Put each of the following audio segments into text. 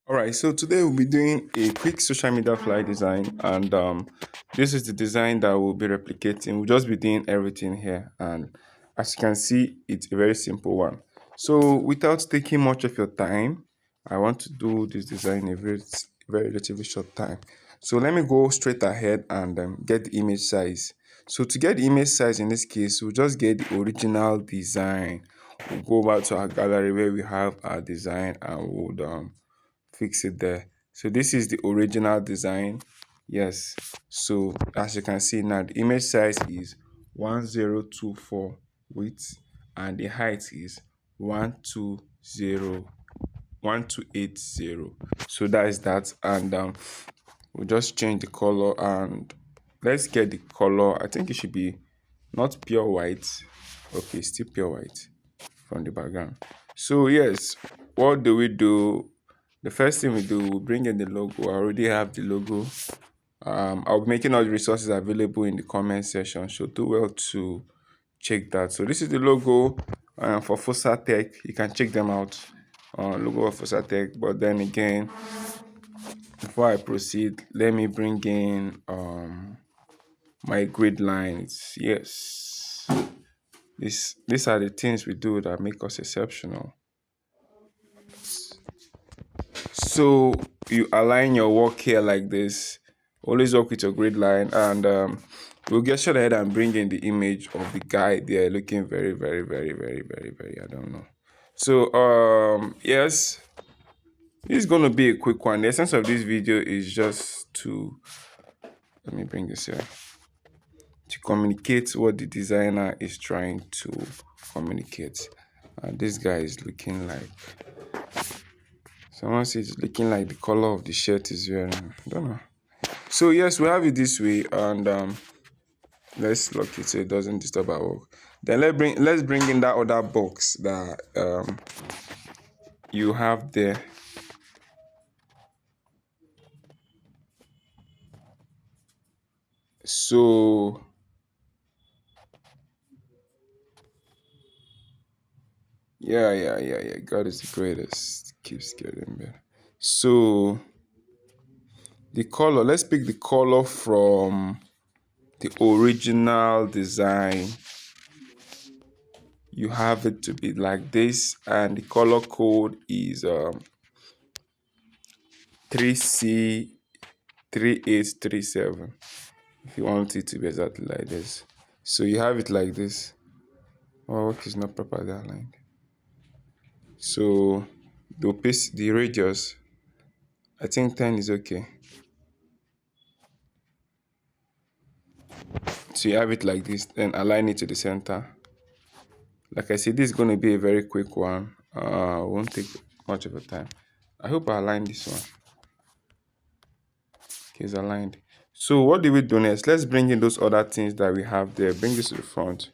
All right, so today we'll be doing a quick social media flyer design, and this is the design that we'll be replicating. We'll just be doing everything here, and as you can see, it's a very simple one. So, without taking much of your time, I want to do this design in a very relatively short time. So, let me go straight ahead and get the image size. So, to get the image size in this case, we'll just get the original design. We'll go back to our gallery where we have our design, and we'll fix it there. So this is the original design. Yes, so as you can see now, the image size is 1024 width, and the height is 120 1280. So that is that. And we'll just change the color, and let's get the color. I think it should be not pure white. Okay, still pure white from the background. So yes, what do we do? The first thing we do, we bring in the logo. I already have the logo. I'll be making all the resources available in the comment section, so do well to check that. So this is the logo for Fossa Tech. You can check them out. Logo of Fossa Tech. But then again, before I proceed, let me bring in my grid lines. Yes, these are the things we do that make us exceptional. So you align your work here like this. Always work with your grid line, and we'll get straight ahead and bring in the image of the guy there looking very, very, very, very, very, very, I don't know. So yes, this is gonna be a quick one. The essence of this video is just to, let me bring this here, to communicate what the designer is trying to communicate. And this guy is looking like, someone says it's looking like the color of the shirt is wearing. I don't know. So yes, we have it this way, and let's lock it so it doesn't disturb our work. Then let's bring in that other box that you have there. So yeah. God is the greatest. Keeps getting better. So the color, let's pick the color from the original design. You have it to be like this, and the color code is 3C 3837. If you want it to be exactly like this. So you have it like this. Our work is not properly aligned. So the radius, I think 10 is okay. So you have it like this, then align it to the center. Like I said, this is going to be a very quick one. Won't take much of a time. I hope I aligned this one. Okay, it's aligned. So what do we do next? Let's bring in those other things that we have there. Bring this to the front.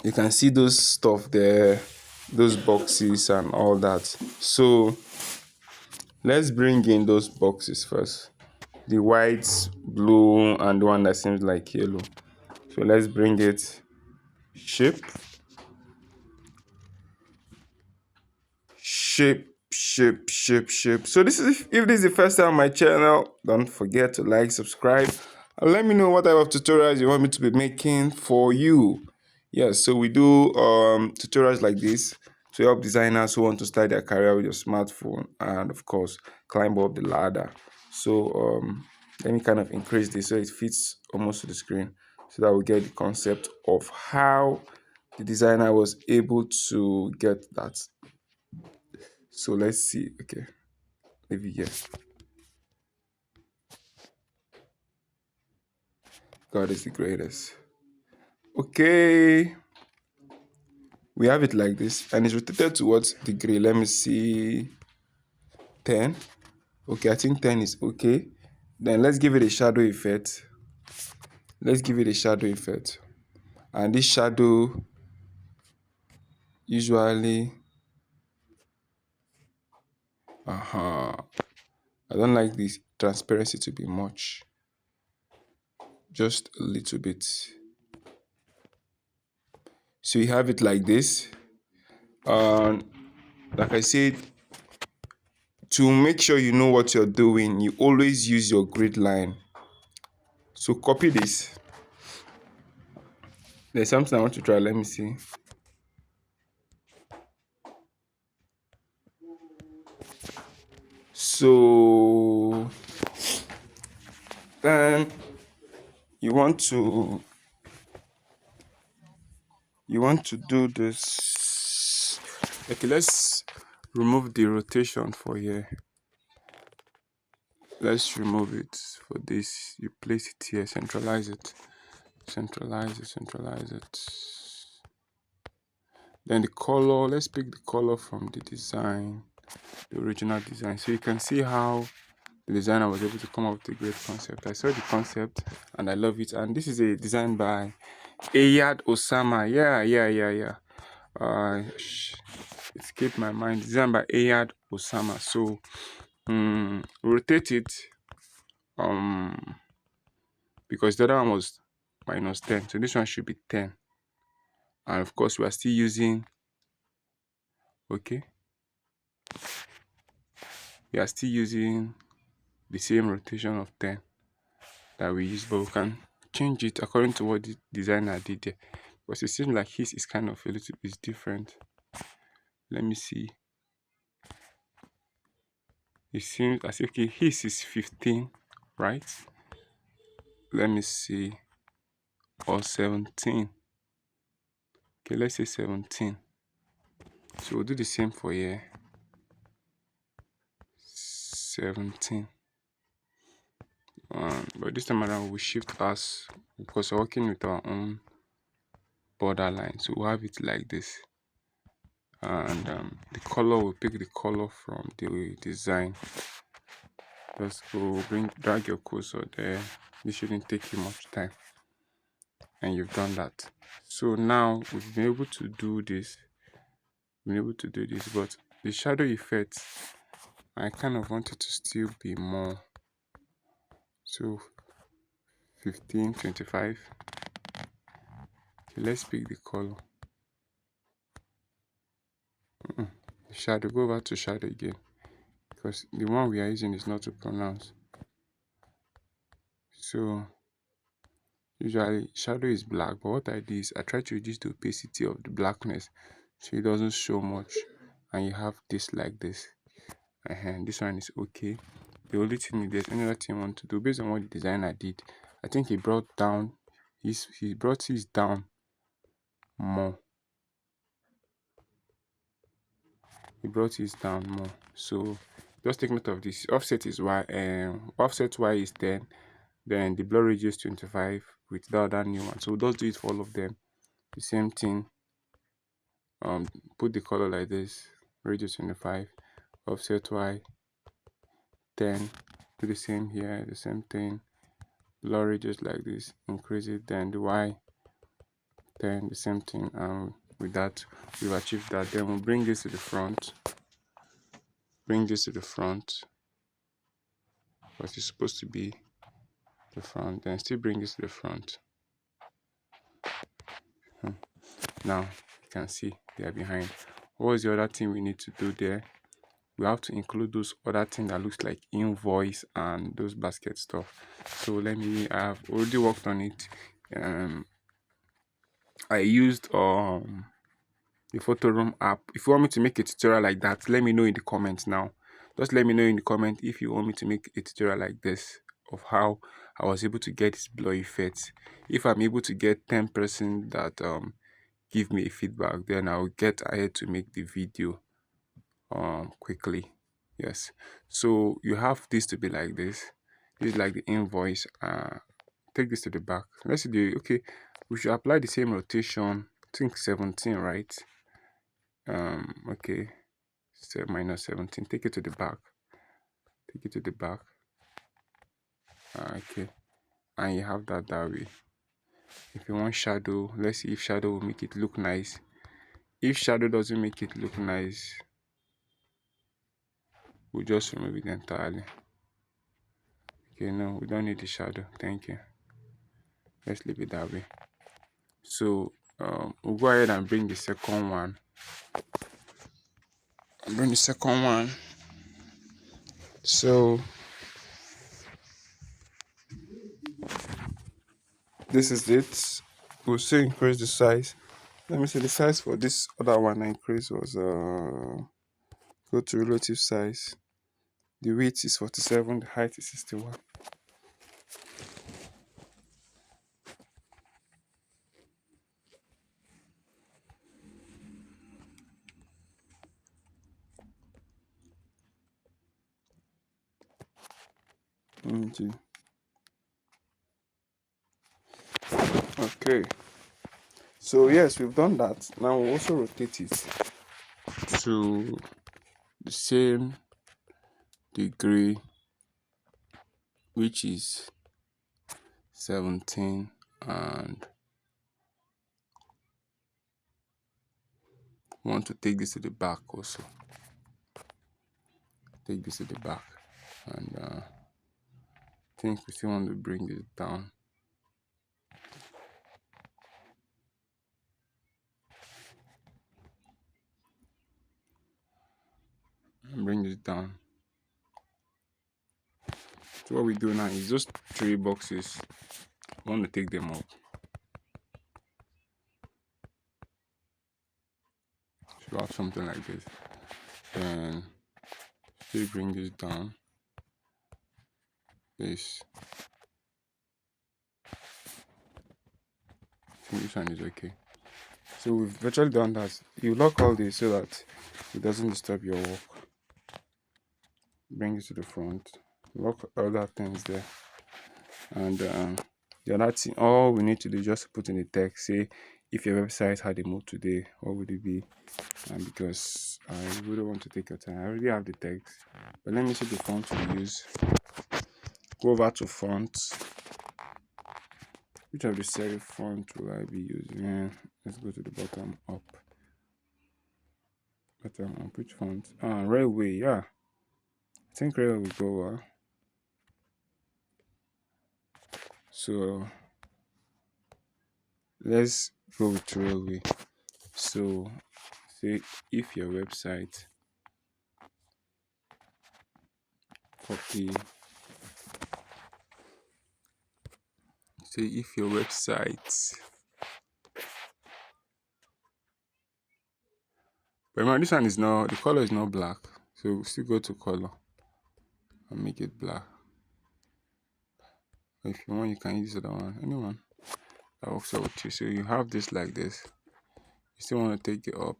You can see those stuff there, those boxes and all that. So let's bring in those boxes first. The white, blue, and the one that seems like yellow. So let's bring it. Shape. So this is, if this is the first time on my channel, don't forget to like, subscribe, and let me know what type of tutorials you want me to be making for you. Yes, so we do tutorials like this to help designers who want to start their career with your smartphone, and of course climb up the ladder. So let me kind of increase this so it fits almost to the screen, so that we get the concept of how the designer was able to get that. So let's see. Okay, maybe yes. God is the greatest. Okay, we have it like this, and it's rotated towards degree. Let me see. 10. Okay, I think 10 is okay. Then let's give it a shadow effect. And this shadow usually, I don't like this transparency to be much. Just a little bit. So you have it like this. Like I said, to make sure you know what you're doing, you always use your grid line. So copy this. There's something I want to try. Let me see. So then you want to do this. Okay, let's remove the rotation for here. Let's remove it for this. You place it here, centralize it. Then the color, let's pick the color from the design, the original design. So you can see how the designer was able to come up with a great concept. I saw the concept and I love it. And this is a design by Eyad Osama. Yeah. It escaped my mind. Designed by Eyad Osama. So rotate it because the other one was -10. So this one should be 10. And of course we are still using the same rotation of 10 that we use, but we can change it according to what the designer did there, because it seems like his is kind of a little bit different. Let me see. It seems as if his is 15, right? Let me see. Or 17. Okay, let's say 17. So we'll do the same for here. 17. But this time around we'll shift us because we're working with our own borderline. So we'll have it like this. And the color, we'll pick the color from the design. Just go drag your cursor there. This shouldn't take you much time. And you've done that. So now we've been able to do this. But the shadow effect, I kind of want it to still be more. So 15, 25. Okay, let's pick the color. Shadow, go over to shadow again, because the one we are using is not too pronounced. So usually shadow is black, but what I do is I try to reduce the opacity of the blackness so it doesn't show much, and you have this like this. This one is okay. The only thing, if there's any other thing I want to do based on what the designer did, I think he brought his down more. So just take note of this. Offset is offset Y is 10, then the blur radius 25 with the other new one. So we'll just do it for all of them. The same thing. Put the color like this, radius 25, offset Y 10, do the same here, the same thing, blur radius like this, increase it, then the Y 10, the same thing. With that we've achieved that. Then we'll bring this to the front, because it's supposed to be the front, then still bring this to the front. Now you can see they are behind. What was the other thing we need to do there? We have to include those other things that looks like invoice and those basket stuff. So I've already worked on it. I used the photo room app. If you want me to make a tutorial like that, let me know in the comments now. Just let me know in the comment if you want me to make a tutorial like this of how I was able to get this blur effect. If I'm able to get 10 person that give me a feedback, then I'll get ahead to make the video quickly. Yes, so you have this to be like this. This is like the invoice. Take this to the back. Let's see we should apply the same rotation. I think 17, right? Okay, so -17. Take it to the back. Okay, and you have that way. If you want shadow, let's see if shadow will make it look nice. If shadow doesn't make it look nice, we'll just remove it entirely. Okay, no, we don't need the shadow. Thank you. Let's leave it that way. So we'll go ahead and bring the second one. So this is it. We'll still increase the size. Let me see, the size for this other one I increased was go to relative size. The width is 47, the height is 61. Mm. Okay. So yes, we've done that. Now we'll also rotate it to the same degree, which is 17, and want to take this to the back also. Take this to the back, and I think we still want to bring this down. And bring this down. So what we do now is those 3 boxes, we want to take them up. So have something like this. Then still bring this down. This. I think this one is okay. So we've virtually done that. You lock all this so that it doesn't disturb your work. Bring it to the front. Lock other things there. And the other thing, all we need to do is just put in the text, say if your website had a mode today, what would it be? And because I really want to take your time, I already have the text, but let me see the font we use. Go over to font. Which of the serif font will I be using? Let's go to the bottom up. Bottom up, which font? Railway, yeah. I think Railway will go well. So let's go with Railway. So say if your website, copy, say if your website, but remember this one is not, the color is not black, so we'll still go to color and make it black. If you want, you can use the other one, anyone that works out with you. So you have this like this, you still want to take it up,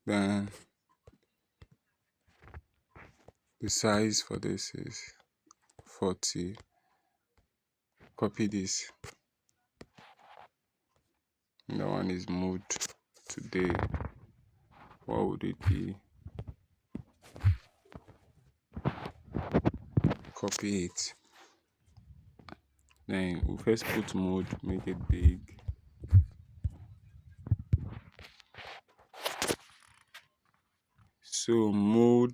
then the size for this is 40. Copy this, and that one is moved today. What would it be? Copy it. Then we'll first put mode, make it big. So mode,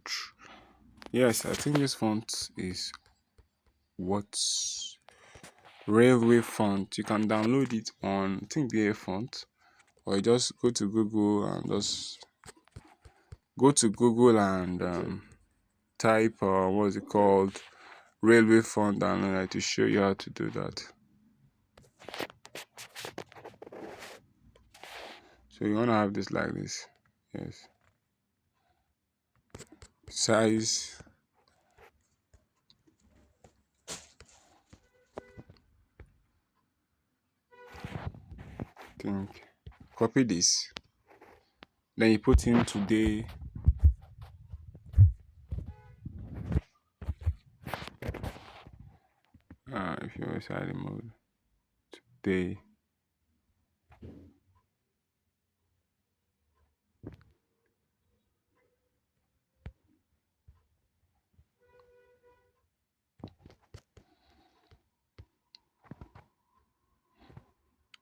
yes, I think this font is what's Railway font. You can download it on, I think, BA font, or you just go to Google and type what's it called, Railway font downloader, to show you how to do that. So you want to have this like this, yes. Size, I think, copy this, then you put in today. If you inside the mode today,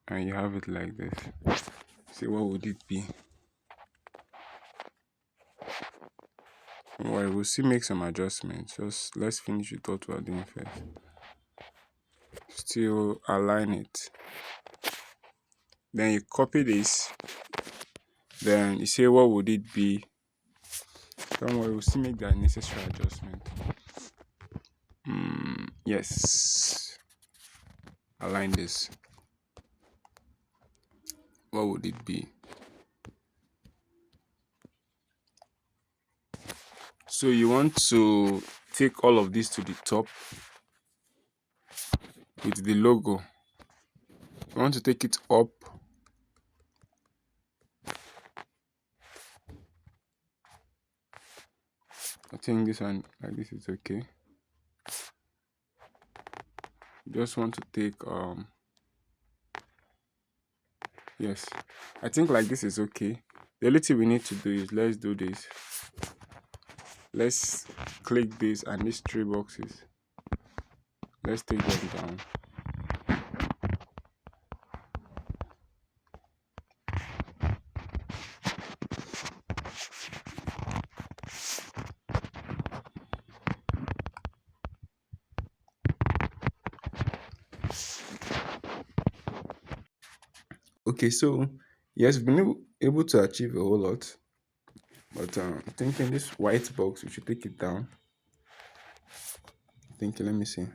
and you have it like this. See, what would it be? Well, we'll still make some adjustments. Just let's finish with what we're doing first. Still align it. Then you copy this. Then you say what would it be Don't worry, we'll still make that necessary adjustment. Yes. Align this. What would it be? So you want to take all of this to the top with the logo. You want to take it up. I think this one like this is okay. Just want to take yes, I think like this is okay. The only thing we need to do is let's do this. Let's click this and these three boxes. Let's take them down. Okay, so yes, we've been able to achieve a whole lot, but I'm thinking this white box, we should take it down. Thinking, let me see.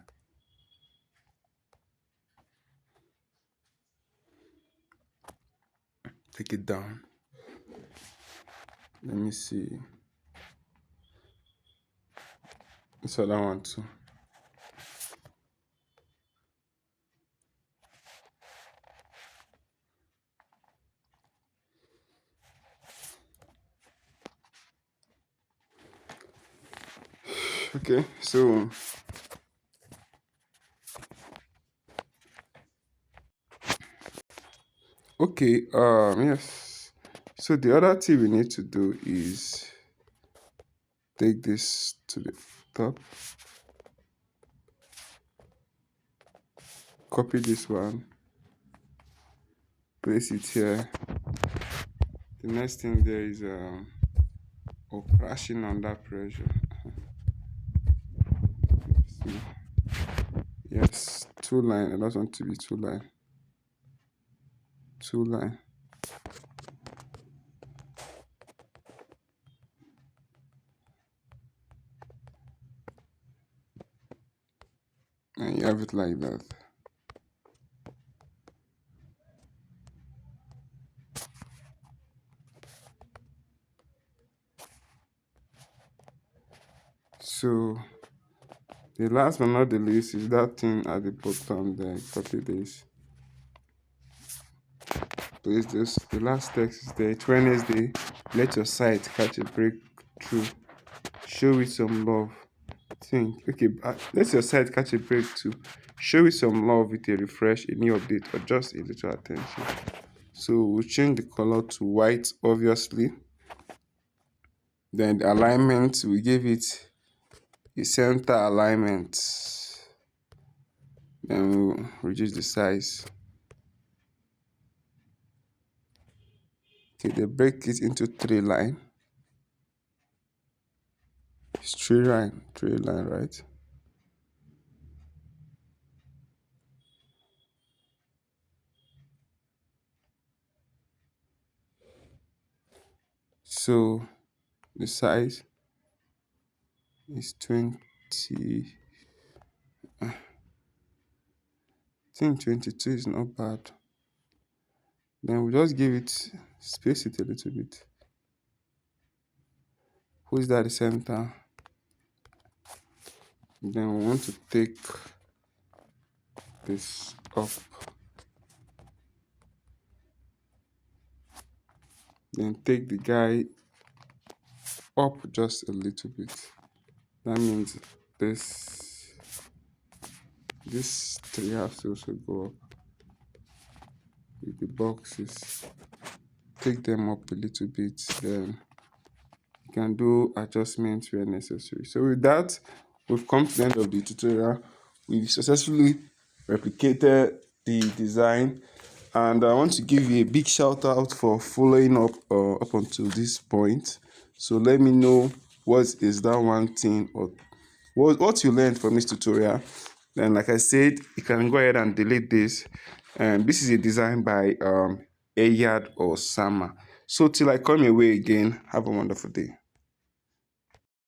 Take it down. Let me see. This other one too. Okay, so okay, yes. So the other thing we need to do is take this to the top. Copy this one. Place it here. The next thing there is crashing under pressure. So, yes, two line. I don't want to be two line. Two line. And you have it like that. So the last but not the least is that thing at the bottom there. Copy this. Place this. The last text is there. It's Wednesday. Let your site catch a breakthrough. Show it some love. Think. Okay, let your site catch a breakthrough. Show it some love with a refresh, a new update, or just a little attention. So we'll change the color to white, obviously. Then the alignment, we give it a center alignment. Then we'll reduce the size. Okay, they break it into three line. It's three line, right? So the size is 20. I think 22 is not bad. Then we just give it, space it a little bit. Who's that the center? Then we want to take this up. Then take the guy up just a little bit. That means this three has to also go up with the boxes. Take them up a little bit, then you can do adjustments where necessary. So with that, we've come to the end of the tutorial. We've successfully replicated the design, and I want to give you a big shout out for following up until this point. So let me know what is that one thing or what you learned from this tutorial. Then like I said, you can go ahead and delete this. And this is a design by Eyad or Osama. So till I come your way again, have a wonderful day.